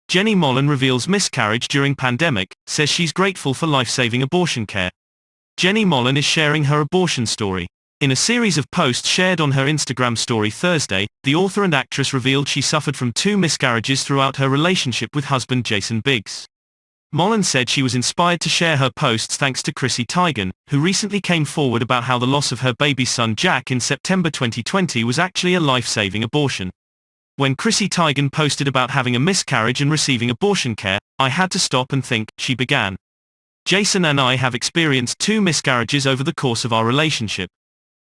Jenny Mollen reveals miscarriage during pandemic, says she's grateful for life-saving abortion care. Jenny Mollen is sharing her abortion story. In a series of posts shared on her Instagram story Thursday, the author and actress revealed she suffered from 2 miscarriages throughout her relationship with husband Jason Biggs. Mollen said she was inspired to share her posts thanks to Chrissy Teigen, who recently came forward about how the loss of her baby son Jack in September 2020 was actually a life-saving abortion. When Chrissy Teigen posted about having a miscarriage and receiving abortion care, I had to stop and think, she began. Jason and I have experienced 2 miscarriages over the course of our relationship.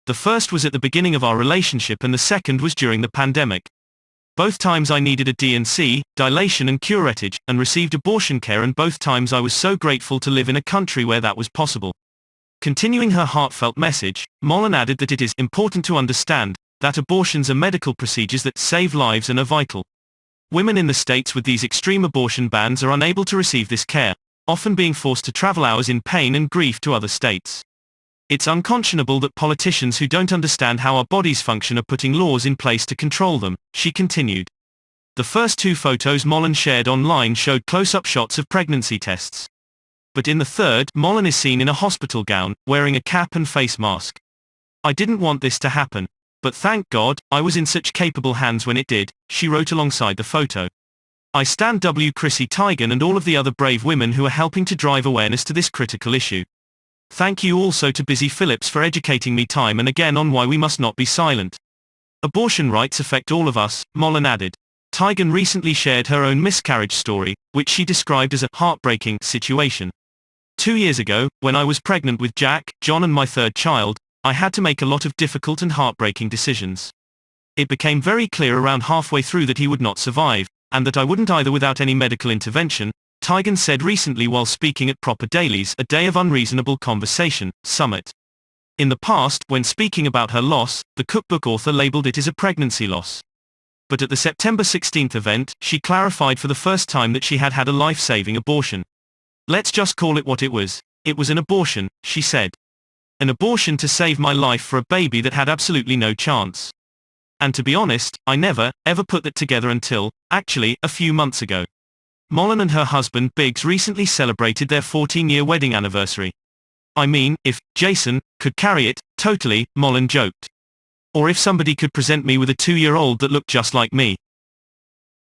The first was at the beginning of our relationship and the second was during the pandemic. Both times I needed a D&C, dilation and curettage, and received abortion care, and both times I was so grateful to live in a country where that was possible. Continuing her heartfelt message, Mollen added that it is important to understand that abortions are medical procedures that save lives and are vital. Women in the states with these extreme abortion bans are unable to receive this care, often being forced to travel hours in pain and grief to other states. It's unconscionable that politicians who don't understand how our bodies function are putting laws in place to control them, she continued. The first 2 photos Mollen shared online showed close-up shots of pregnancy tests. But in the third, Mollen is seen in a hospital gown, wearing a cap and face mask. I didn't want this to happen. But thank God, I was in such capable hands when it did, she wrote alongside the photo. I stand W. Chrissy Teigen and all of the other brave women who are helping to drive awareness to this critical issue. Thank you also to Busy Phillips for educating me time and again on why we must not be silent. Abortion rights affect all of us, Mollen added. Teigen recently shared her own miscarriage story, which she described as a heartbreaking situation. 2 years ago, when I was pregnant with Jack, John and my 3rd child, I had to make a lot of difficult and heartbreaking decisions. It became very clear around halfway through that he would not survive, and that I wouldn't either without any medical intervention, Teigen said recently while speaking at Proper Daily's A Day of Unreasonable Conversation Summit. In the past, when speaking about her loss, the cookbook author labeled it as a pregnancy loss. But at the September 16 event, she clarified for the first time that she had had a life-saving abortion. Let's just call it what it was. It was an abortion, she said. An abortion to save my life for a baby that had absolutely no chance. And to be honest, I never, ever put that together until, actually, a few months ago. Mollen and her husband Biggs recently celebrated their 14-year wedding anniversary. I mean, if Jason could carry it, totally, Mollen joked. Or if somebody could present me with a 2-year-old that looked just like me.